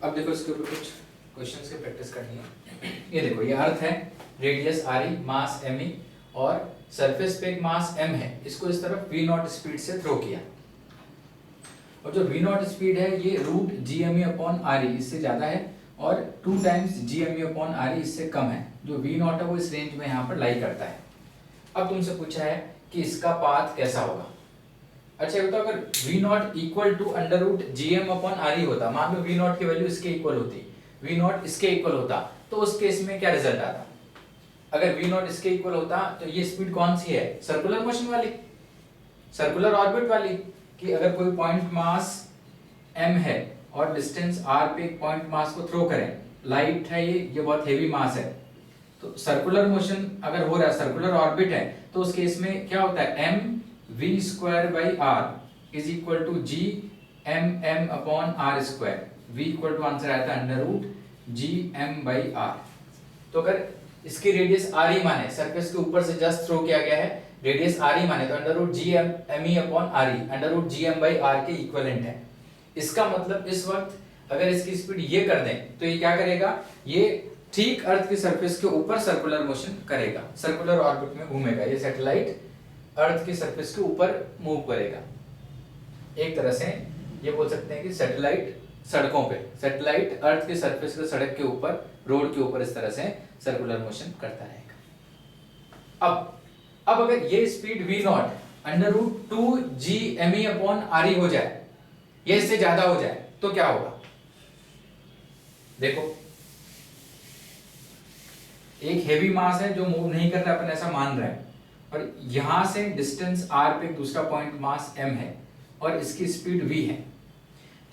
अब देखो इसके ऊपर कुछ क्वेश्चंस की प्रैक्टिस करनी है। ये देखो, ये अर्थ है, रेडियस आर ई, मास एम ई और सरफेस पे एक मास एम है। इसको इस तरफ वी नॉट स्पीड से थ्रो किया और जो वी नॉट स्पीड है ये root g M E upon are e इससे ज्यादा है और 2 times g M E upon are e इससे कम है। जो वी नॉट है वो इस रेंज में यहाँ पर लाई करता है। अब तुमसे पूछा है कि इसका पाथ कैसा होगा। अच्छा ये बताओ, अगर v not equal to under root g m upon are e होता, मान लो v नॉट की वैल्यू इसके इक्वल होती, v नॉट इसके इक्वल होता, तो उस केस में क्या रिजल्ट आता? अगर v नॉट इसके इक्वल होता तो ये स्पीड कौन सी है? सर्कुलर मोशन वाली, सर्कुलर ऑर्बिट वाली। कि अगर कोई पॉइंट मास m है और डिस्टेंस r पे एक पॉइंट मास को थ्रो करें, लाइट है ये बहुत हेवी मास है, तो सर्कुलर मोशन अगर हो रहा है, सर्कुलर ऑर्बिट है, तो उस केस में क्या होता है? m v square by r is equal to g M m upon r square. v equal to answer आया था under root g m by r. तो अगर इसकी रेडियस आर ही माने, सरफेस के ऊपर से जस्ट थ्रो किया गया है, रेडियस आर ही माने तो under root g M M E upon are e under root g m by r के इक्वलेंट है। इसका मतलब इस वक्त अगर इसकी स्पीड ये कर दें तो ये क्या करेगा? ये ठीक अर्थ की सरफेस के ऊपर सर्कुलर मोशन करेगा, सर्कुलर ऑर्बिट में घूमेगा। ये सैटेलाइट अर्थ की सरफेस के ऊपर मूव करेगा। एक तरह से ये बोल सकते हैं कि सैटेलाइट सड़कों पे, सैटेलाइट अर्थ की सरफेस के सड़क के ऊपर, रोड के ऊपर इस तरह से सर्कुलर मोशन करता रहेगा। अब अगर ये speed v not under root 2 g M E upon are e हो जाए, ये इससे ज्यादा हो जाए, तो क्या होगा? देखो, एक हेवी मास है जो मूव नहीं कर रहा, अपन ऐसा मान रहे हैं, और यहां से डिस्टेंस r पे एक दूसरा पॉइंट मास m है और इसकी स्पीड v है,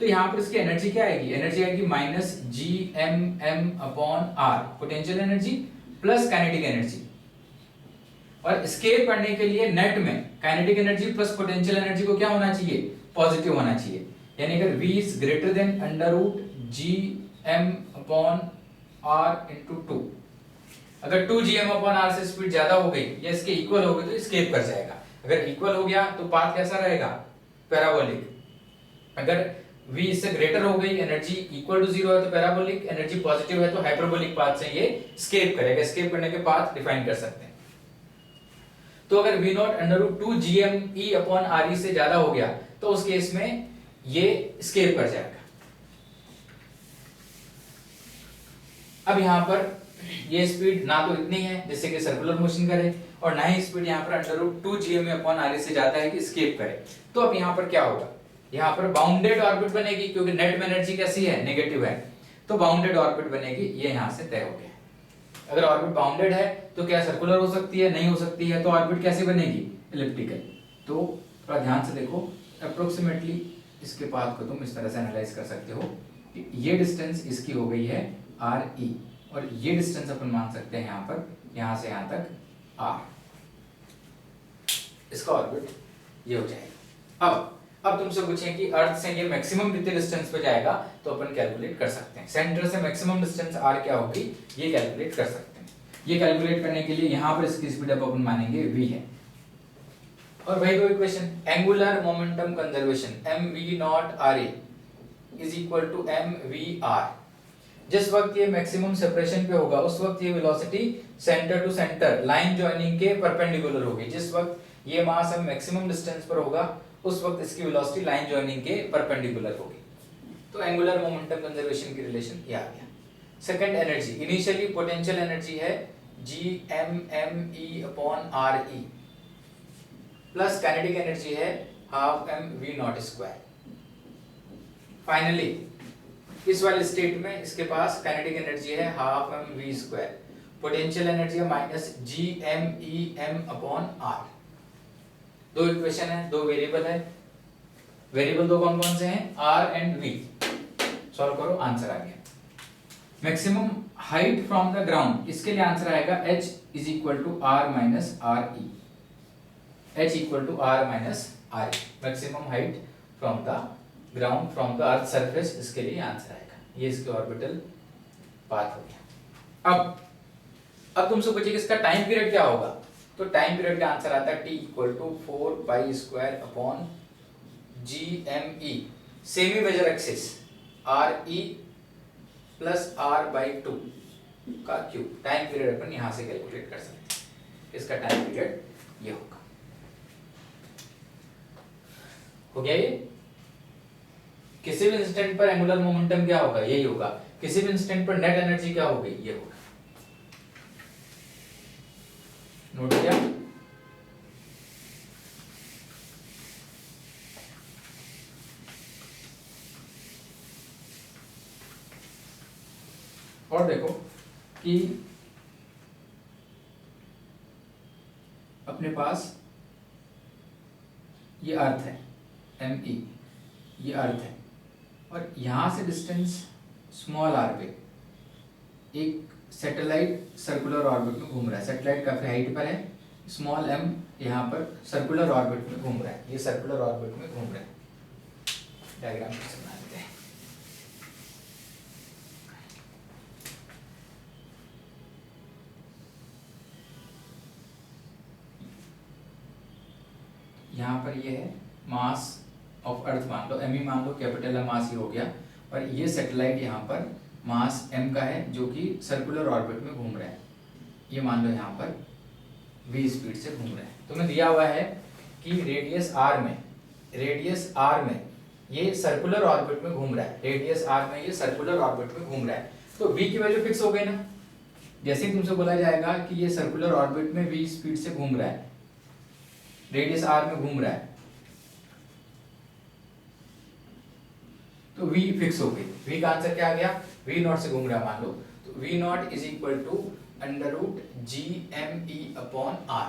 तो यहां पर इसकी एनर्जी क्या आएगी? एनर्जी आएगी minus G M m upon r, potential energy plus kinetic energy. और स्केप करने के लिए नेट में kinetic energy plus potential energy को क्या होना चाहिए? पॉजिटिव होना चाहिए। यानी अगर v is greater than under root g m upon r into 2, अगर 2 gm अपॉन r से स्पीड ज्यादा हो गई या इसके इक्वल हो गई तो स्केप कर जाएगा। अगर इक्वल हो गया तो पाथ कैसा रहेगा? पैराबोलिक। अगर v इससे ग्रेटर हो गई, एनर्जी इक्वल टू 0 है तो पैराबोलिक, एनर्जी पॉजिटिव है तो हाइपरबोलिक पाथ से ये स्केप करेगा। स्केप करने के पाथ डिफाइन कर सकते हैं। तो अगर v not under root 2 gm e upon r e से ज्यादा हो गया तो उस केस में ये स्केप कर जाएगा। अब यहां पर ये स्पीड ना तो इतनी है जिससे कि सर्कुलर मोशन करे और ना ही स्पीड यहाँ पर under root 2 GM upon r से जाता है कि स्केप करे। तो अब यहाँ पर क्या होगा? यहाँ पर बाउंडेड ऑर्बिट बनेगी, क्योंकि नेट में एनर्जी कैसी है? नेगेटिव है, तो बाउंडेड ऑर्बिट बनेगी। ये यहाँ से तय हो गया। अगर ऑर्बिट बाउंडेड है तो क्या सर्कुलर हो सकती है? नहीं हो सकती है। तो ऑर्बिट कैसे बनेगी? एलिप्टिकल। तो थोड़ा ध्यान से देखो, अप्रोक्सीमेटली इसके पाथ को तुम इस तरह से एनालाइज कर सकते हो कि ये डिस्टेंस इसकी हो गई है आर ई, और ये डिस्टेंस अपन मान सकते हैं यहाँ पर, यहाँ से यहाँ तक r, इसका ऑर्बिट ये हो जाएगा। अब तुमसे पूछें कि अर्थ से ये मैक्सिमम कितने डिस्टेंस पे जाएगा, तो अपन कैलकुलेट कर सकते हैं। सेंटर से मैक्सिमम डिस्टेंस r क्या होगी ये कैलकुलेट कर सकते हैं। ये कैलकुलेट करने के लिए यहाँ पर इसकी स्पीड अब अपन मानेंगे v है। और वही कोई equation, angular momentum conservation mv not ra is equal to mvr। जिस वक्त ये मैक्सिमम सेपरेशन पे होगा उस वक्त ये velocity centre to centre line joining के परपेंडिकुलर होगी। जिस वक्त ये मास हम मैक्सिमम डिस्टेंस पर होगा उस वक्त इसकी वेलोसिटी लाइन जॉइनिंग के परपेंडिकुलर होगी। तो एंगुलर मोमेंटम कंजर्वेशन की रिलेशन ये आ गया। Second, energy, initially potential energy है G M M E upon are E plus kinetic energy है half M V naught square. Finally इस वाले स्टेट में इसके पास काइनेटिक एनर्जी है half M V square, potential energy है minus G M E M upon R. दो equation है, दो वेरिएबल है। वेरिएबल दो कौन कौन से हैं? R and v. सॉल्व करो, आंसर आ गया। Maximum height from the ground, इसके लिए आंसर आएगा h is equal to r minus r e. h equal to r minus r e, maximum height from the ground, from the earth surface, इसके लिए answer आएगा। ये इसके orbital path हो गया। अब तुमसे पूछिए कि इसका टाइम पीरियड क्या होगा, तो टाइम पीरियड का आंसर आता है t equal to 4 pi square upon G M E, semi major axis R E plus r/2 का क्यूब। टाइम पीरियड अपन यहां से कैलकुलेट कर सकते हैं, इसका टाइम पीरियड ये होगा। हो गया ये? किसी भी इंस्टेंट पर एंगुलर मोमेंटम क्या होगा? यही होगा। किसी भी इंस्टेंट पर नेट एनर्जी क्या होगी? ये होगा। नोट किया? और देखो कि अपने पास ये अर्थ है ME, ये अर्थ है, और यहां से डिस्टेंस स्मॉल r पे एक सैटेलाइट सर्कुलर ऑर्बिट में घूम रहा है। सैटेलाइट काफी हाइट पर है, स्मॉल m यहाँ पर सर्कुलर ऑर्बिट में घूम रहा है, ये सर्कुलर ऑर्बिट में घूम रहा है। डायग्राम से बना लेते हैं। यहाँ पर ये है मास ऑफ अर्थ, मान लो ME, मान लो कैपिटल मास ही हो गया, और ये सैटेलाइट यहाँ पर मास m का है जो कि सर्कुलर ऑर्बिट में घूम रहा है। ये मान लो यहाँ पर v स्पीड से घूम रहा है। तो मैं दिया हुआ है कि रेडियस r में ये सर्कुलर ऑर्बिट में घूम रहा है, रेडियस r में ये सर्कुलर ऑर्बिट में घूम रहा है। तो v की वैल्यू फिक्स हो गई ना। जैसे ही तुमसे बोला जाएगा कि ये सर्कुलर ऑर्बिट में v स्पीड से घूम रहा है, रेडियस r में घूम रहा है, तो v फिक्स हो गई। v का आंसर क्या आ गया? v नॉट से घूम रहा है मान लो, तो v naught is equal to under root GME upon r।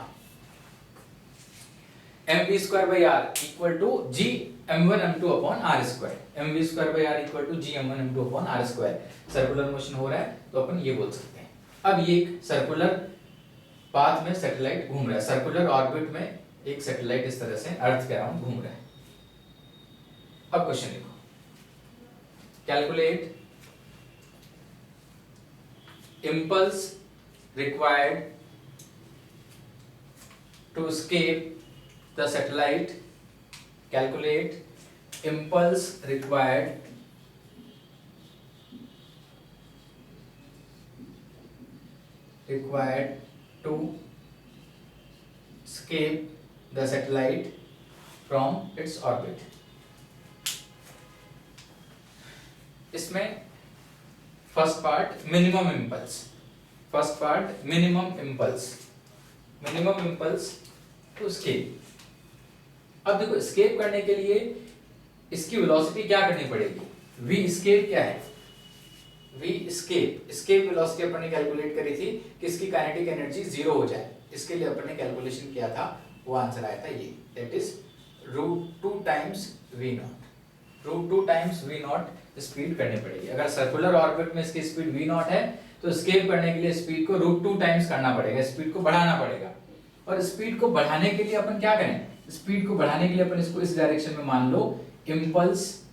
mv square by r equal to g m1 m2 upon r square. mv square by r equal to g m1 m2 upon r square. Circular motion हो रहा है तो अपन ये बोल सकते हैं। अब ये एक सर्कुलर पाथ में सैटेलाइट घूम रहा है, सर्कुलर ऑर्बिट में एक सैटेलाइट इस तरह से अर्थ के अराउंड घूम रहा है। अब क्वेश्चन लिखो, calculate impulse required to escape the satellite. Calculate impulse required to escape the satellite from its orbit. इसमें first part minimum impulse to escape. अब देखो स्केप करने के लिए इसकी वेलोसिटी क्या करनी पड़ेगी? v स्केप क्या है? v स्केप वेलोसिटी अपन ने कैलकुलेट करी थी कि इसकी काइनेटिक एनर्जी 0 हो जाए। इसके लिए अपन ने कैलकुलेशन किया था, वो आंसर आया था ये, that is √2 times v not speed करनी पड़ेगी। अगर सर्कुलर ऑर्बिट में इसकी स्पीड v नॉट है तो स्केप करने के लिए स्पीड को √2 टाइम्स करना पड़ेगा, स्पीड को बढ़ाना पड़ेगा। और स्पीड को बढ़ाने के लिए अपन क्या करें? स्पीड को बढ़ाने के लिए अपन इसको इस डायरेक्शन में मान लो इंपल्स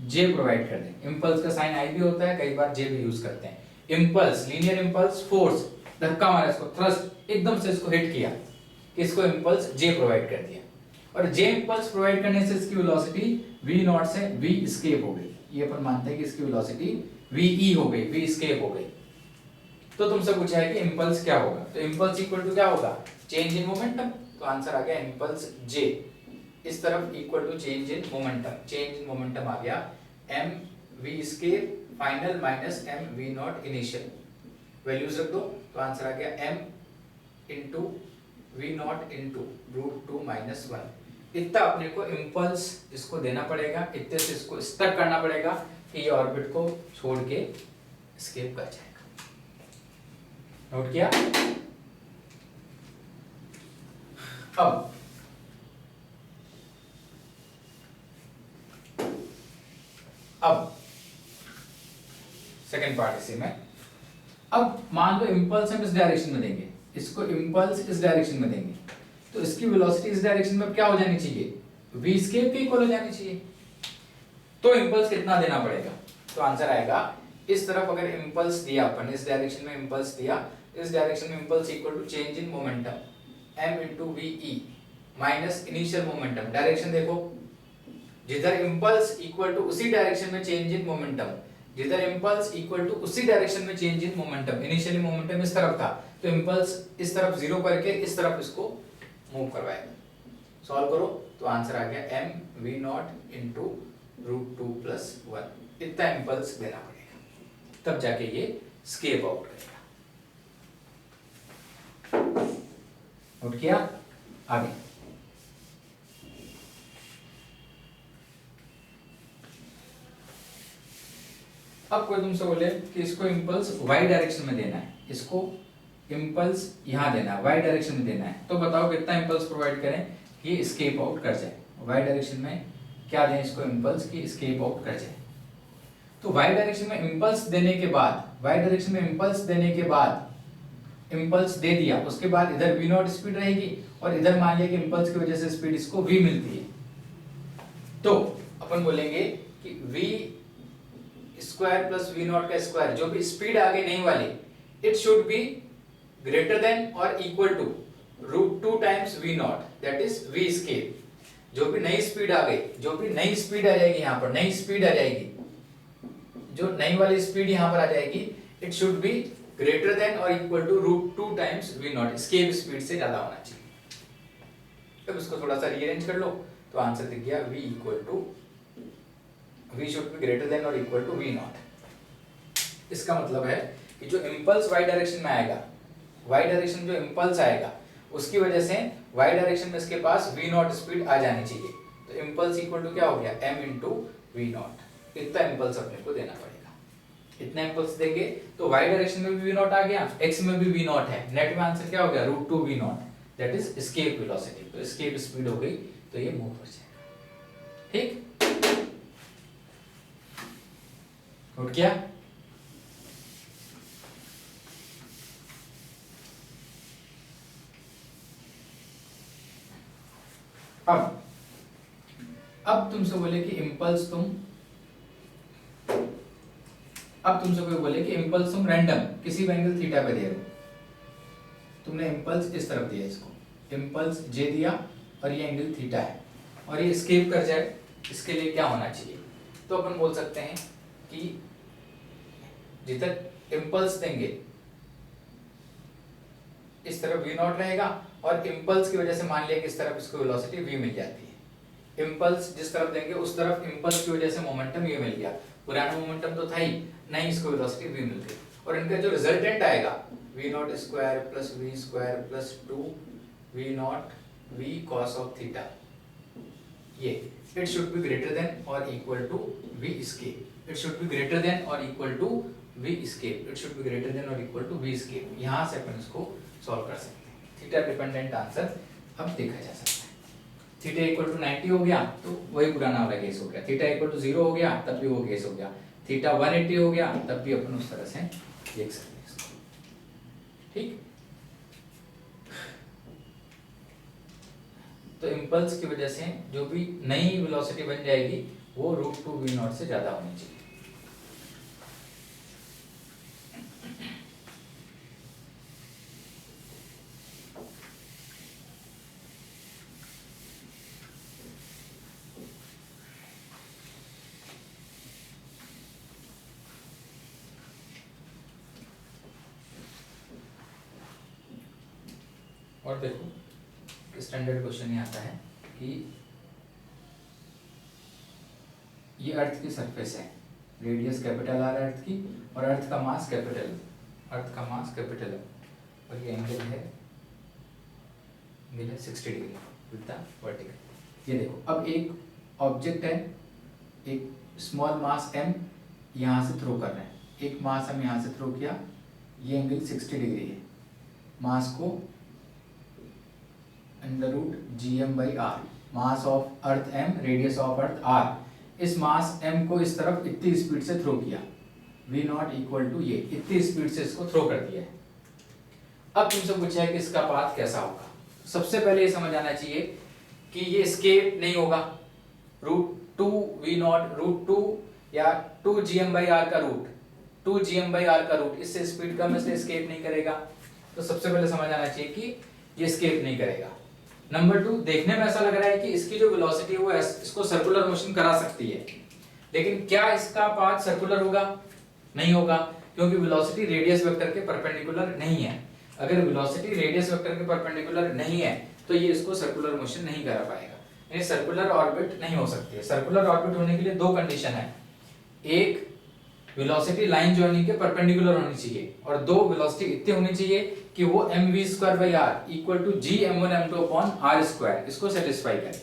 j प्रोवाइड कर दें। इंपल्स का साइन i भी होता है, कई बार j भी यूज करते हैं। इंपल्स, लीनियर इंपल्स, फोर्स, धक्का मारा इसको, थ्रस्ट, एकदम से इसको हिट किया, इसको इंपल्स j प्रोवाइड कर दिया। और j इंपल्स प्रोवाइड करने से इसकी वेलोसिटी v नॉट से v स्केप हो गई। ये अपन मानते हैं कि इसकी वेलोसिटी ve हो गई, v स्केप हो गई। तो तुमसे पूछा है कि इंपल्स क्या होगा, तो इंपल्स इक्वल टू क्या होगा? Change in momentum. तो आंसर आ गया इंपल्स j इस तरफ equal to change in momentum. Change in momentum आ गया mv escape final minus mv naught initial. Values रख दो, तो आंसर आ गया m into v naught into √2 minus 1। इतना अपने को इंपल्स इसको देना पड़ेगा, इतने से इसको स्टक करना पड़ेगा कि ये ऑर्बिट को छोड़ के एस्केप कर जाएगा। नोट किया? अब सेकंड पार्ट इसी में। अब मान लो इंपल्स हम इस डायरेक्शन में देंगे, इसको इंपल्स इस डायरेक्शन में देंगे, तो इसकी वेलोसिटी इस डायरेक्शन में क्या हो जानी चाहिए? v स्केप के इक्वल हो जानी चाहिए। तो इंपल्स कितना देना पड़ेगा? तो आंसर आएगा इस तरफ अगर इंपल्स दिया अपन, इस डायरेक्शन में इंपल्स दिया, इस डायरेक्शन में impulse equal to change in momentum m into ve minus initial momentum. Direction देखो, जिधर इंपल्स इक्वल टू उसी डायरेक्शन में चेंज इन मोमेंटम, जिधर इम्पल्स इक्वल टू उसी डायरेक्शन में change in momentum, initially momentum इस तरफ था तो इम्पल्स इस तरफ जीरो करके इस तरफ इसको मूव करवाएगा। सॉल्व करो तो आंसर आ गया m v naught into root 2 plus 1। इतना इम्पल्स देना पड़ेगा तब जाके ये स्केप आउट करेगा। नोट किया? आगे अब कोई तुमसे बोले कि इसको इम्पल्स y डायरेक्शन में देना है, इसको इम्पल्स यहां देना है, y डायरेक्शन में देना है, तो बताओ कितना इम्पल्स प्रोवाइड करें कि ये स्केप आउट कर जाए। y डायरेक्शन में क्या दें इसको इम्पल्स कि स्केप आउट कर जाए। तो y डायरेक्शन में इम्पल्स देने के बाद, y डायरेक्शन में इम्पल्स देने के बाद इम्पल्स दे दिया, उसके बाद इधर v नॉट स्पीड रहेगी और इधर मान लिया कि इम्पल्स की वजह से स्पीड इसको v मिलती है, तो अपन बोलेंगे कि v square plus v naught का स्क्वायर, जो भी स्पीड आगे नहीं वाली, it should be greater than और equal to root 2 times v naught, that is v escape. जो भी नई स्पीड आ गई, जो भी नई स्पीड आ जाएगी, यहाँ पर नई स्पीड आ जाएगी, जो नई वाली स्पीड यहाँ पर आ जाएगी, it should be greater than और equal to root 2 times v naught, escape speed से ज्यादा होना चाहिए। अब इसको थोड़ा सा रीअरेंज कर लो तो आंसर दिख गया v equal to v should be greater than और इक्वल टू v नॉट। इसका मतलब है कि जो इम्पल्स y डायरेक्शन में आएगा, y डायरेक्शन जो इम्पल्स आएगा उसकी वजह से y डायरेक्शन में इसके पास v नॉट स्पीड आ जानी चाहिए, तो इम्पल्स इक्वल टू क्या हो गया m इंटू v नॉट। इतना इम्पल्स अपने को देना पड़ेगा, इतना इम्पल्स देंगे तो y डायरेक्शन में भी v नॉट आ गया, x में भी v नॉट है, नेट में आंसर क्या हो गया root 2 v naught, that is escape velocity. तो एस्केप स्पीड हो गई तो ये मूव हो जाएगा। ठीक, नोट किया? अब तुमसे बोले कि इम्पल्स कोई बोले कि इम्पल्स तुम रैंडम किसी भी एंगल थीटा पे दे रहे हो, तुमने इम्पल्स इस तरफ दिया, इसको इम्पल्स जे दिया और ये एंगल थीटा है और ये एस्केप कर जाए, इसके लिए क्या होना चाहिए? तो अपन बोल सकते हैं कि जिधर इम्पल्स देंगे इस तरफ v नॉट रहेगा और इम्पल्स की वजह से मान लिया कि इस तरफ इसको वेलोसिटी v मिल जाती है। इम्पल्स जिस तरफ देंगे उस तरफ इम्पल्स की वजह से मोमेंटम u मिल गया, पुराना मोमेंटम तो था ही नहीं, इसको वेलोसिटी v मिल गई और इनका जो रिजल्टेंट आएगा v naught square plus v square plus 2 v naught v cos of theta, ये it should be greater than और equal to v escape, it should be greater than और equal to v escape, it should be greater than और equal to v escape. यहां से अपन इसको solve कर सकते हैं। थीटा डिपेंडेंट आंसर अब देखा जा सकता है। थीटा इक्वल टू 90 हो गया तो वही पुराना वाला केस हो गया, थीटा इक्वल टू 0 हो गया तब भी वो केस हो गया, थीटा 180 हो गया तब भी अपन उस तरह से देख सकते हैं इसको। ठीक, तो इम्पल्स की वजह से जो भी नई वेलोसिटी बन जाएगी वो रूट 2 v नॉट से ज्यादा होनी चाहिए। और देखो स्टैंडर्ड क्वेश्चन ये आता है कि ये अर्थ की सरफेस है, रेडियस कैपिटल आर अर्थ की और अर्थ का मास कैपिटल, अर्थ का मास कैपिटल और ये एंगल है 60 डिग्री विद द वर्टिकल। ये देखो अब एक ऑब्जेक्ट है, एक स्मॉल मास m यहाँ से थ्रो कर रहे हैं, एक मास हम यहाँ से थ्रो किया, ये एंगल 60 डिग्री है, मास को under root gm/r, mass of earth m, radius of earth r, इस मास m को इस तरफ इतनी स्पीड से थ्रो किया, v नॉट इक्वल टू ये इतनी स्पीड से इसको थ्रो कर दिया है। अब तुमसे पूछा है कि इसका पाथ कैसा होगा। सबसे पहले ये समझ आना चाहिए कि ये एस्केप नहीं होगा, रूट 2 v नॉट रूट 2 या 2 gm/r का रूट, 2 gm/r का रूट, इससे स्पीड कम, इसलिए एस्केप नहीं करेगा। तो सबसे पहले समझ आना चाहिए कि ये एस्केप नहीं करेगा। नंबर 2, देखने में ऐसा लग रहा है कि इसकी जो वेलोसिटी है वो इसको सर्कुलर मोशन करा सकती है, लेकिन क्या इसका पाथ सर्कुलर होगा? नहीं होगा, क्योंकि वेलोसिटी रेडियस वेक्टर के परपेंडिकुलर नहीं है। अगर वेलोसिटी रेडियस वेक्टर के परपेंडिकुलर नहीं है तो ये इसको सर्कुलर मोशन नहीं करा पाएगा, यानी सर्कुलर ऑर्बिट नहीं हो सकती है। सर्कुलर ऑर्बिट होने के लिए दो कंडीशन है, एक वेलोसिटी लाइन जॉइनिंग के परपेंडिकुलर होनी चाहिए और दो वेलोसिटी इतनी होनी चाहिए कि वो mv²/r इक्वल टू g(m1m2/r²) इसको सेटिस्फाई करे।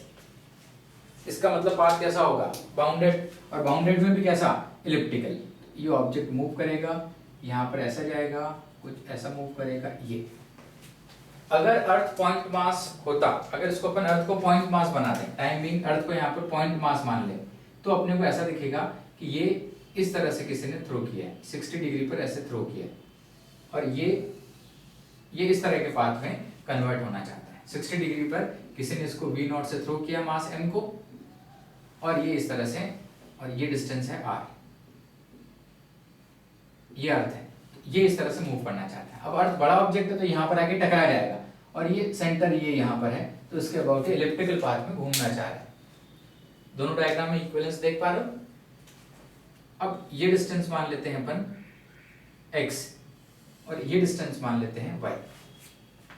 इसका मतलब पाथ कैसा होगा? बाउंडेड, और बाउंडेड में भी कैसा? इलिप्टिकल। ये ऑब्जेक्ट मूव करेगा, यहाँ पर ऐसा जाएगा, कुछ ऐसा मूव करेगा। ये अगर अर्थ पॉइंट मास होता, अगर इसको अपन अर्थ को पॉइंट मास बना दें, टाइम बिंग अर्थ को यहाँ पर पॉइंट मास मान ले, तो अपने को ऐसा दिखेगा कि ये इस तरह से किसी ने थ्रो किया है, 60 डिग्री पर ऐसे थ्रो किया है, और ये इस तरह के पाथ में कन्वर्ट होना चाहता है। 60 डिग्री पर किसी ने इसको v0 से थ्रो किया मास m को, और ये इस तरह से, और ये डिस्टेंस है r, ये अर्थ है, ये इस तरह से मूव करना चाहता है। अब अर्थ बड़ा ऑब्जेक्ट है तो यहाँ पर आके टकरा जाएगा, और ये सेंटर ये यहाँ पर है, तो इसके अबाउट इलिप्टिकल पाथ में घूमना चाह रहा है। दोनों डायग्राम में इक्विवेलेंस देख पा रहे हो? अब ये डिस्टेंस मान लेते हैं अपन x, और ये डिस्टेंस मान लेते हैं y।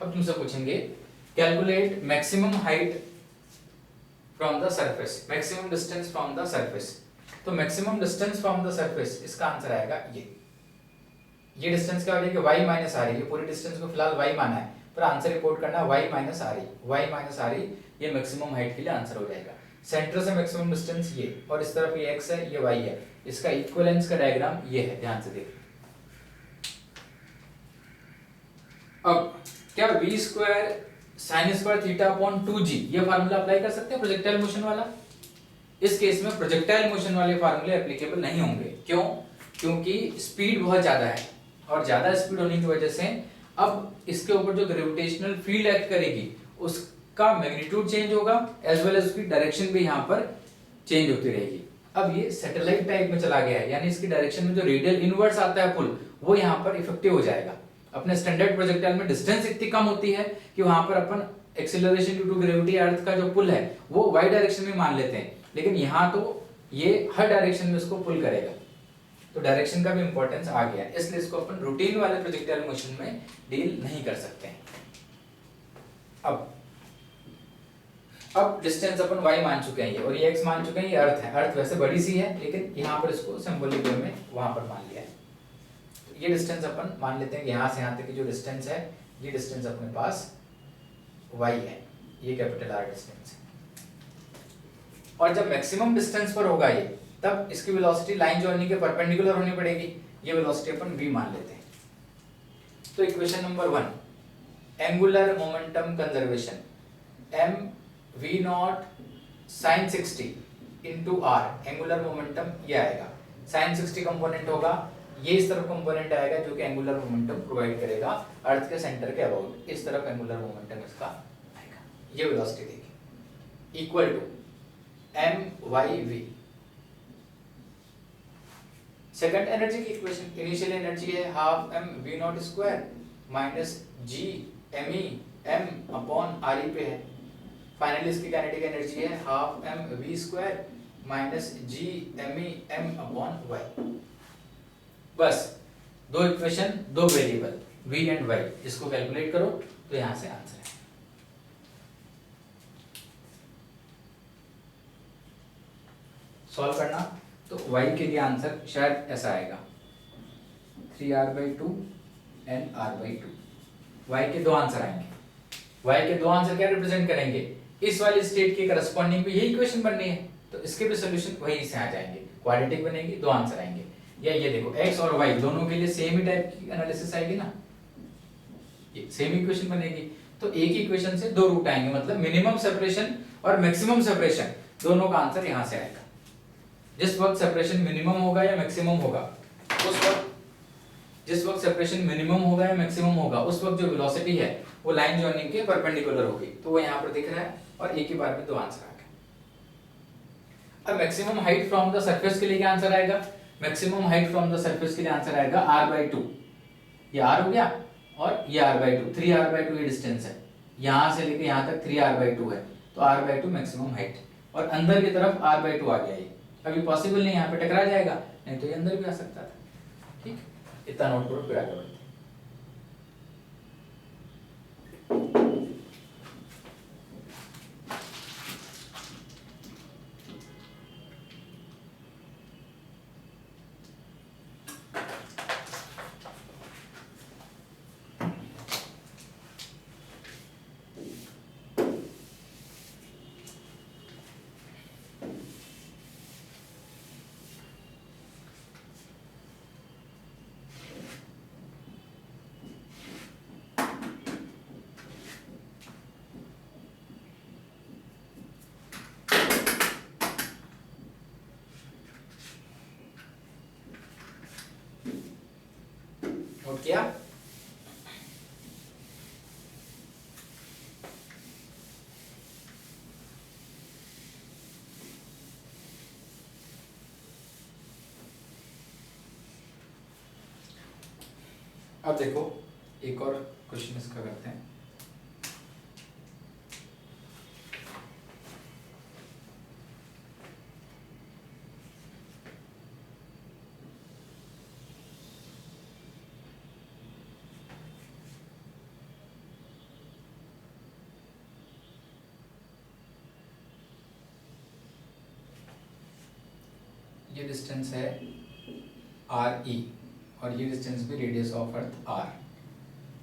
अब तुमसे पूछेंगे calculate maximum height from the surface, maximum distance from the surface. तो maximum distance from the surface, इसका आंसर आएगा ये डिस्टेंस क्या हो जाएगा? y minus R. ये पूरी डिस्टेंस को फिलहाल y माना है, पर आंसर रिपोर्ट करना है y minus R. y minus R ये मैक्सिमम हाइट के लिए आंसर हो जाएगा। सेंटर से मैक्सिमम डिस्टेंस ये, और इस तरफ ये x है, ये y है। इसका इक्विवेलेंस का डायग्राम ये है, ध्यान से देखिए। अब क्या v² sin² θ/2g ये फार्मूला अप्लाई कर सकते हैं प्रोजेक्टाइल मोशन वाला? इस केस में प्रोजेक्टाइल मोशन वाले फार्मूले एप्लीकेबल नहीं होंगे। क्यों? क्योंकि स्पीड बहुत ज्यादा है, और ज्यादा स्पीड होने की वजह से अब इसके ऊपर जो ग्रेविटेशनल फील्ड एक्ट करेगी उसका मैग्नीट्यूड चेंज होगा, एज वेल एज उसकी डायरेक्शन भी यहाँ पर चेंज होती रहेगी। अब ये सैटेलाइट टाइप में चला गया है, यानी इसकी डायरेक्शन में जो रेडियल इनवर्स आता है पुल, वो यहाँ पर इफेक्टिव हो जाएगा। अपने स्टैंडर्ड प्रोजेक्टाइल में डिस्टेंस इतनी कम होती है कि वहां पर अपन एक्सीलरेशन ड्यू टू ग्रेविटी अर्थ का जो पुल है वो y डायरेक्शन में मान लेते हैं, लेकिन यहाँ तो ये हर डायरेक्शन में उसको पुल करेगा, तो डायरेक्शन का भी इंपॉर्टेंस आ गया, इसलिए इसको अपन रूटीन वाले प्रोजेक्टाइल मोशन में डील नहीं कर सकते हैं। अब डिस्टेंस अपन y मान चुके हैं ये, और ये x मान चुके हैं, ये अर्थ है। अर्थ वैसे बड़ी सी है, लेकिन यहाँ पर इसको सिंबॉलिक वे में वहां पर मान लिया है। ये डिस्टेंस अपन मान लेते हैं कि यहाँ से यहाँ तक की जो डिस्टेंस है, ये डिस्टेंस अपने पास y है, ये कैपिटल R डिस्टेंस है। और जब मैक्सिमम डिस्टेंस पर होगा ये, तब इसकी वेलोसिटी लाइन जॉइनिंग के परपेंडिकुलर होनी पड़ेगी। ये वेलोसिटी अपन v मान लेते हैं। तो equation number 1, angular momentum conservation, m v0 sin 60 into r, angular momentum ये आएगा। sin 60 कंपोनेंट होगा, ये इस तरफ कंपोनेंट आएगा जो कि एंगुलर मोमेंटम प्रोवाइड करेगा अर्थ के सेंटर के अबाउट, इस तरफ एंगुलर मोमेंटम इसका आएगा। ये वेलोसिटी देखिए, equal to m/v। Second energy की इक्वेशन, इनिशियल एनर्जी है half m v0² minus g me m/re पे है। फाइनली इसकी काइनेटिक एनर्जी है half mv² minus g me m/y। बस दो इक्वेशन, दो वेरिएबल v एंड y, इसको कैलकुलेट करो तो यहां से आंसर है। सॉल्व करना तो y के लिए आंसर शायद ऐसा आएगा 3r/2 and r/2। y के दो आंसर आएंगे। y के दो आंसर क्या रिप्रेजेंट करेंगे? इस वाली स्टेट के करस्पॉन्डिंग भी यही इक्वेशन बननी है, तो इसके भी सॉल्यूशन वहीं से आ जाएंगे, क्वाड्रेटिक बनेगी, दो आंसर आएंगे। या ये देखो x और y दोनों के लिए सेम ही टाइप की एनालिसिस आएगी ना, ये सेम इक्वेशन बनेगी। तो एक ही इक्वेशन से दो रूट आएंगे, मतलब मिनिमम सेपरेशन और मैक्सिमम सेपरेशन दोनों का आंसर यहां से आएगा। जिस वक्त सेपरेशन मिनिमम होगा या मैक्सिमम होगा, उस वक्त जिस वक्त सेपरेशन मिनिमम होगा या मैक्सिमम होगा, उस वक्त जो वेलोसिटी है वो लाइन जॉइनिंग के परपेंडिकुलर होगी। तो वो यहाँ पर दिख रहा है, और एक ही बार में दो आंसर आ गए। अब maximum height from the surface के लिए क्या आंसर आएगा? Maximum height from the surface के लिए आंसर आएगा r/2। ये r हो गया, और ये r/2, 3r/2 ये डिस्टेंस है, यहां से लेके यहां तक 3r/2 है, तो r/2 मैक्सिमम हाइट, और अंदर की तरफ r/2 आ गया ये, अभी पॉसिबल नहीं, यहाँ पे टकरा जाएगा, नहीं तो ये अंदर भी आ सकता था। ठीक, इतना नोट करो फिर आगे बढ़ते हैं। नोट किया? अब देखो एक और क्वेश्चन इसका करते हैं। ये डिस्टेंस है आर ई और ये डिस्टेंस भी रेडियस ऑफ अर्थ आर,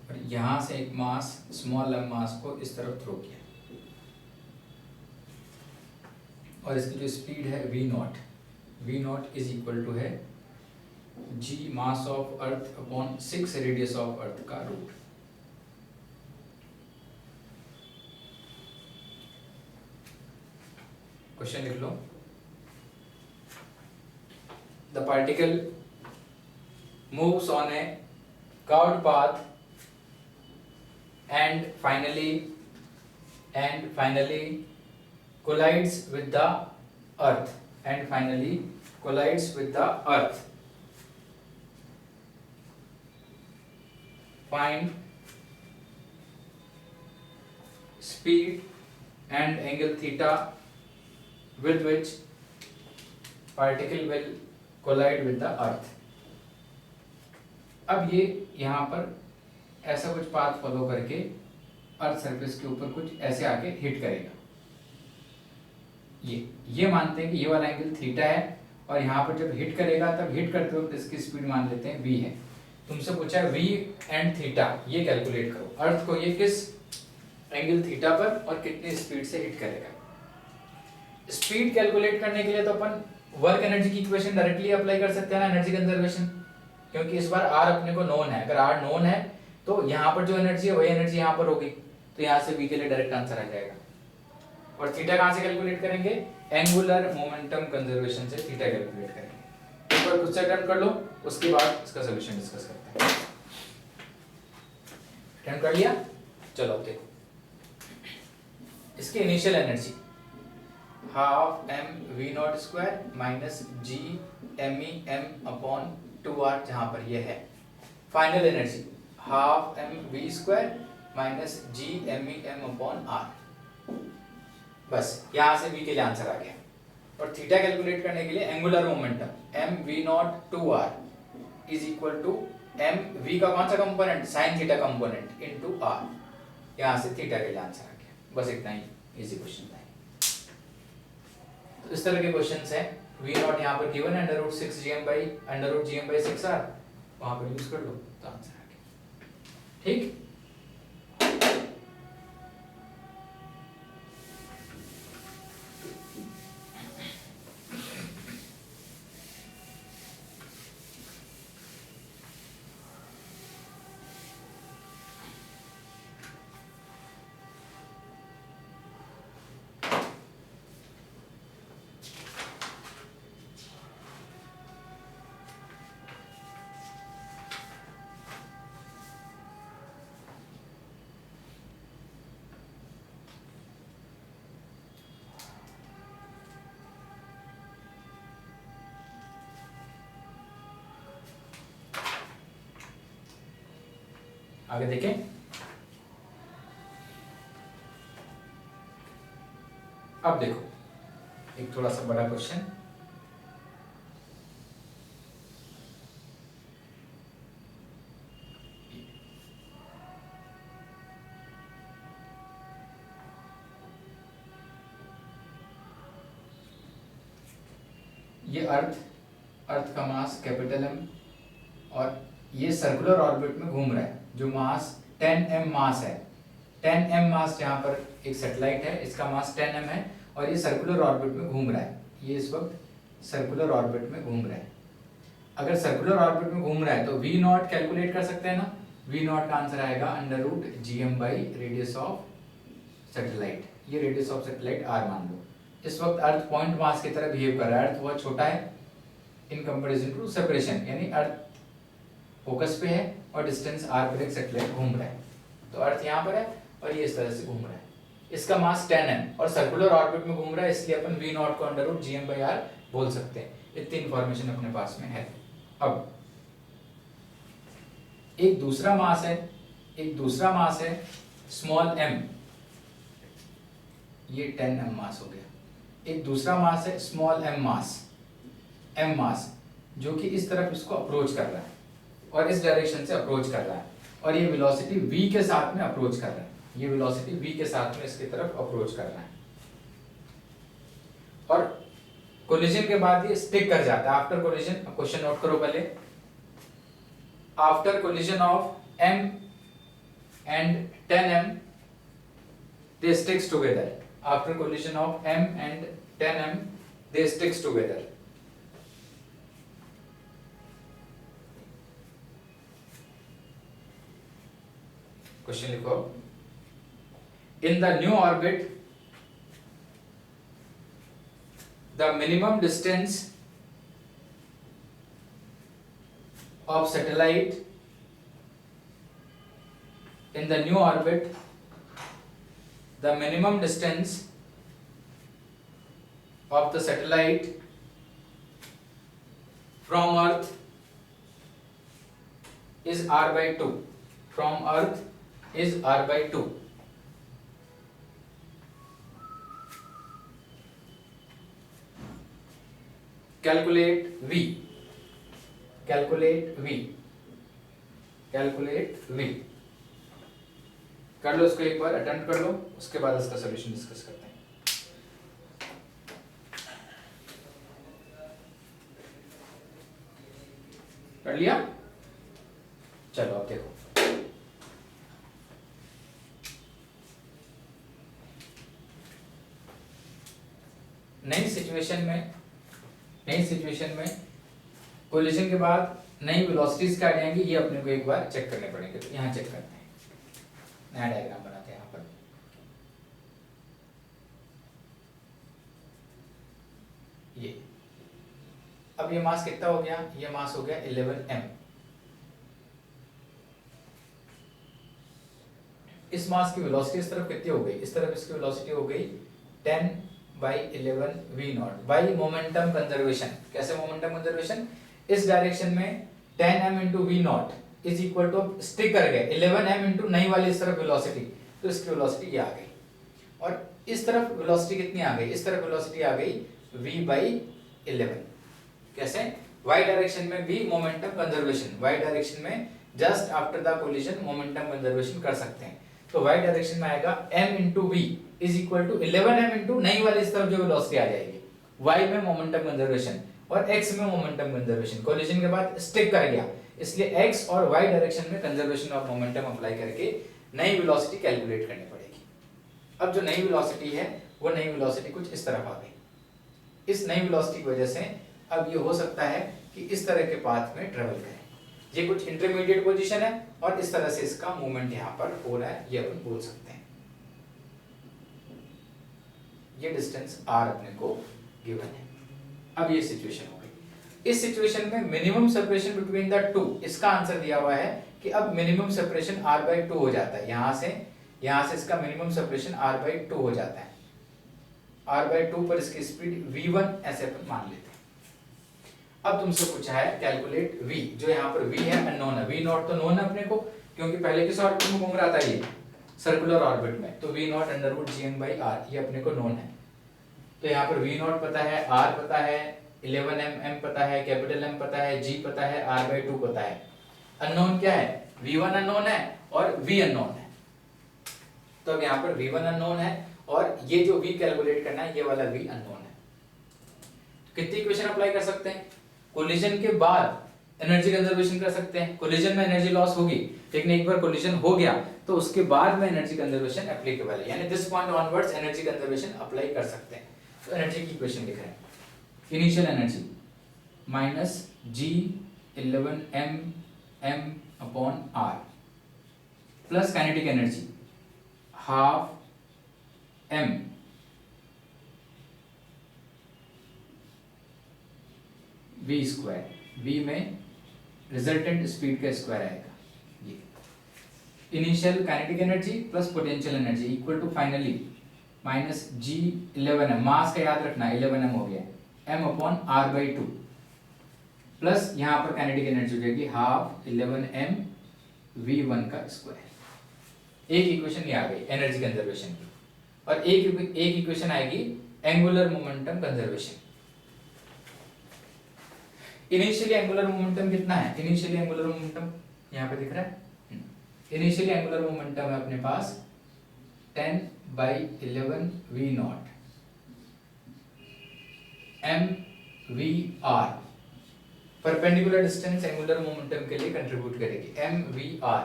और यहाँ से एक मास स्मॉल एम मास को इस तरफ थ्रो किया, और इसकी जो स्पीड है v naught is equal to है g mass of earth upon 6 radius of earth का रूट। क्वेश्चन लिख लो। The particle moves on a curved path and finally collides with the earth find speed and angle theta with which particle will collide with the earth। अब ये यहाँ पर ऐसा कुछ path follow करके अर्थ सरफेस के ऊपर कुछ ऐसे आके हिट करेगा। ये मानते हैं कि ये वाला एंगल थीटा है, और यहाँ पर जब हिट करेगा तब हिट करते वक्त इसकी स्पीड मान लेते हैं v है। तुमसे पूछा है v एंड थीटा, ये कैलकुलेट करो। अर्थ को ये किस एंगल थीटा पर और कितनी स्पीड से हिट करेगा। स्पीड कैलकुलेट करने के लिए तो अपन वर्क एनर्जी की इक्वेशन डायरेक्टली अप्लाई कर सकते हैं ना, एनर्जी कंजर्वेशन, क्योंकि इस बार r अपने को नोन है। अगर r नोन है तो यहाँ पर जो एनर्जी है वही एनर्जी यहाँ पर होगी, तो यहाँ से v के लिए डायरेक्ट आंसर आ जाएगा। और थीटा कहाँ से कैलकुलेट करेंगे? एंगुलर मोमेंटम कंजर्वेशन से थीटा कैलकुलेट करेंगे। एक बार खुद से अटेम्प्ट कर लो, उसके बाद इसका सॉल्यूशन डिस्कस करते हैं। अटेम्प्ट कर लिया? चलो अब देखो इसकी initial energy half M V naught square minus G M E M upon 2r, जहां पर ये है। Final energy half M V square minus G M E M upon R. बस यहां से v के लिए आंसर आ गया। और थीटा कैलकुलेट करने के लिए angular momentum M V naught 2r is equal to M V का कौन सा component? Sine theta component into r। यहां से थीटा के लिए आंसर आ गया। बस इतना ही इजी क्वेश्चन था। तो इस तरह के क्वेश्चंस हैं। v नॉट यहाँ पर गिवन है √6gm/6r, वहां पर यूज कर लो तो आंसर आ गया। ठीक, आगे देखें। अब देखो एक थोड़ा सा बड़ा क्वेश्चन। ये अर्थ का मास कैपिटल M और ये सर्कुलर ऑर्बिट में घूम रहा है, जो मास 10m मास है। 10m मास जहाँ पर एक सैटेलाइट है, इसका मास 10m है और ये सर्कुलर ऑर्बिट में घूम रहा है। ये इस वक्त सर्कुलर ऑर्बिट में घूम रहा है। अगर सर्कुलर ऑर्बिट में घूम रहा है तो v नॉट कैलकुलेट कर सकते हैं ना। v नॉट का आंसर आएगा √gm by radius of satellite. ये रेडियस ऑफ सैटेलाइट r मान लो। इस वक्त अर्थ पॉइंट मास की तरह बिहेव कर रहा है। अर्थ बहुत छोटा है इन कंपैरिजन टू सेपरेशन, यानी अर्थ फोकस पे है और डिस्टेंस r पर एक सैटेलाइट घूम रहा है। तो अर्थ यहाँ पर है और ये इस तरह से घूम रहा है। इसका मास 10m और सर्कुलर ऑर्बिट में घूम रहा है, इसलिए अपन v नॉट को √gm बाई r बोल सकते हैं। इतनी इंफॉर्मेशन अपने पास में है। अब एक दूसरा मास है स्मॉल m, ये 10m मास हो गया। एक दूसरा मास है स्मॉल m मास, जो कि इस तरफ इसको अप्रोच कर रहा है और इस डायरेक्शन से अप्रोच कर रहा है और ये वेलोसिटी v के साथ में अप्रोच कर रहा है। ये वेलोसिटी v के साथ में इसकी तरफ अप्रोच कर रहा है और कोलिजन के बाद ये स्टिक कर जाता है। आफ्टर कोलिजन, क्वेश्चन नोट करो पहले, after collision of m and 10m they sticks together. After collision of m and 10m they sticks together. Question लिखो, in the new orbit the minimum distance of satellite in the new orbit, the minimum distance of the satellite from earth is r by 2. From earth is r by 2. Calculate v. कर लो इसको, एक बार attempt कर लो, उसके बाद इसका solution discuss करते हैं। कर लिया? चलो अब देखो, नई सिचुएशन में कोलिजन के बाद नई वेलोसिटीज क्या आ जाएंगी, ये अपने को एक बार चेक करने पड़ेंगे। तो यहाँ चेक करते हैं, नया डायग्राम बनाते हैं यहाँ पर। ये अब ये मास कितना हो गया, ये मास हो गया 11m। इस मास की वेलोसिटी इस तरफ कितनी हो गई, इस तरफ इसकी वेलोसिटी हो गई 10 by 11 v naught by momentum conservation. कैसे मोमेंटम कंजर्वेशन, इस डायरेक्शन में 10m into V naught is equal to, stick कर गए 11m इंटू नई वाली इस तरफ वेलोसिटी, तो इसकी वेलोसिटी ये आ गई। और इस तरफ वेलोसिटी कितनी आ गई, इस तरफ वेलोसिटी आ गई v बाई 11। कैसे, y डायरेक्शन में v momentum conservation, y direction में just after the collision momentum conservation कर सकते हैं। तो y डायरेक्शन में आएगा m into V is equal to 11m into नई वाली इस तरफ जो वेलोसिटी आ जाएगी, y में मोमेंटम कंजर्वेशन और x में मोमेंटम कंजर्वेशन। कोलिजन के बाद स्टिक कर गया, इसलिए x और y डायरेक्शन में कंजर्वेशन ऑफ मोमेंटम अप्लाई करके नई वेलोसिटी कैलकुलेट करनी पड़ेगी। अब जो नई वेलोसिटी है वो नई वेलोसिटी कुछ इस तरफ आ गई। इस नई वेलोसिटी की वजह से अब ये हो सकता है कि इस तरह के पाथ में ट्रेवल करें। ये कुछ इंटरमीडिएट पोजीशन है और इस तरह से इसका मूवमेंट यहाँ पर हो रहा है, ये अपन बोल सकते हैं। ये डिस्टेंस r अपने को गिवन है। अब ये सिचुएशन हो गई। इस सिचुएशन में minimum separation between the two, इसका आंसर दिया हुआ है कि अब मिनिमम सेपरेशन r by 2 हो जाता है। यहाँ से इसका मिनिमम सेपरेशन r by 2 हो जाता है। r by 2 पर इसकी स्पीड v1 ऐसे अपन मान लेते हैं। अब तुमसे पूछा है कैलकुलेट v, जो यहाँ पर v है अननोन है। v नॉट तो नोन है अपने को, क्योंकि पहले किस ऑर्बिट में घूम रहा था, ये सर्कुलर ऑर्बिट में। तो v not √gm by r ये अपने को नोन है। तो यहाँ पर v नॉट पता है, r पता है, 11m m पता है, कैपिटल M पता है, g पता है, r by 2 पता है। अननोन क्या है, v1 अननोन है और v अननोन है। तो अब यहाँ पर v1 अननोन है और ये जो v कैलकुलेट करना है ये वाला v अननोन है। कितनी इक्वेशन अप्लाई कर सकते हैं? कोलिजन के बाद एनर्जी कंजर्वेशन कर सकते हैं। कोलिजन में एनर्जी लॉस होगी, लेकिन एक बार कोलिजन हो गया तो उसके बाद में एनर्जी कंजर्वेशन एप्लीकेबल है, यानी this point onwards energy conservation apply कर सकते हैं। तो एनर्जी की इक्वेशन लिख रहे हैं, initial energy minus G11 m upon r plus kinetic energy half m v square, v में रिजल्टेंट स्पीड का स्क्वायर आएगा। ये initial kinetic energy plus potential energy equal to finally minus G11m, mass का याद रखना 11m हो गया, m upon r/2 plus यहाँ पर काइनेटिक एनर्जी हो जाएगी हाफ 11m v1 का स्क्वायर। एक इक्वेशन ये आ गई एनर्जी कंजर्वेशन की, और एक इक्वेशन आएगी angular momentum conservation. Initially angular momentum कितना है? इनिशियली एंगुलर मोमेंटम यहाँ पे दिख रहा है। इनिशियली एंगुलर मोमेंटम है अपने पास 10/11 v0 mvr, perpendicular distance angular momentum के लिए कंट्रीब्यूट करेगी। mvr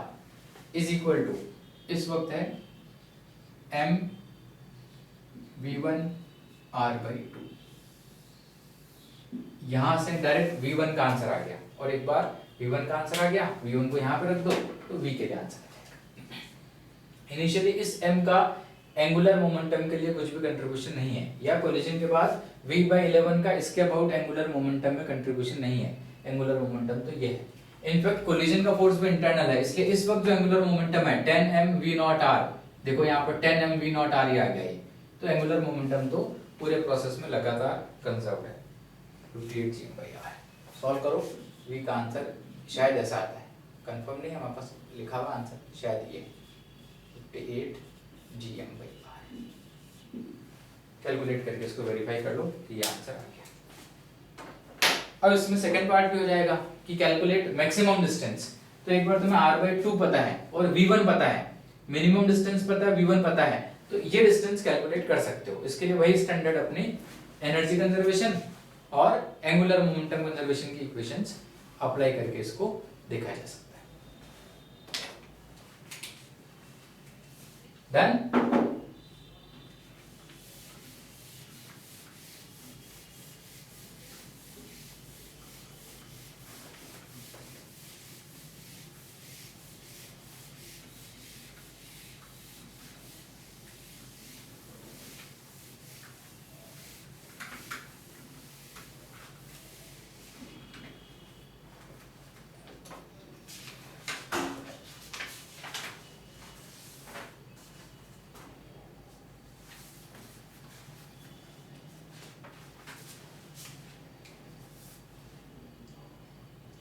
इज इक्वल टू इस वक्त है mv1 r/2। यहां से डायरेक्ट v1 का आंसर आ गया, और एक बार v1 का आंसर आ गया, v1 को यहां पे रख दो तो v के लिए आंसर आ जाएगा। इनिशियली इस m का एंगुलर मोमेंटम के लिए कुछ भी कंट्रीब्यूशन नहीं है, या कोलिजन के बाद v/11 का इसके अबाउट एंगुलर मोमेंटम में कंट्रीब्यूशन नहीं है। एंगुलर मोमेंटम तो ये है। इनफैक्ट कोलिजन का फोर्स भी इंटरनल है, इसलिए इस वक्त जो एंगुलर मोमेंटम है 10m v0r, देखो यहाँ पर 10m v0r ही आ गया है, तो एंगुलर मोमेंटम तो पूरे प्रोसेस में लगातार कंजर्व है 58 g/r। सॉल्व करो, v का आंसर शायद ऐसा आता है, कंफर्म नहीं है हमारे पास लिखा हुआ आंसर, शायद ये 58 gm/r। कैलकुलेट करके इसको वेरीफाई कर लो कि ये आंसर आ गया। अब इसमें सेकंड पार्ट भी हो जाएगा कि कैलकुलेट मैक्सिमम डिस्टेंस। तो एक बार तुम्हें r/2 पता है और v1 पता है, मिनिमम डिस्टेंस पता है, v1 पता है, तो ये डिस्टेंस कैलकुलेट कर सकते हो। इसके लिए वही स्टैंडर्ड अपनी एनर्जी कंजर्वेशन और एंगुलर मोमेंटम कंजर्वेशन की इक्वेशंस अप्लाई करके इसको देखा जा सकता है। डन।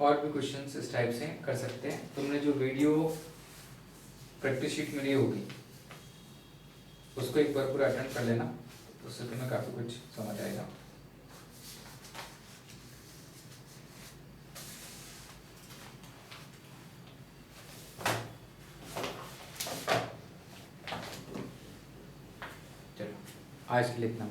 और भी क्वेश्चंस इस टाइप से कर सकते हैं। तुमने जो वीडियो प्रैक्टिस शीट मिली होगी उसको एक बार पूरा अटेंड कर लेना, तो उससे तुम्हें काफी कुछ समझ आएगा। चलो आज के लिए इतना।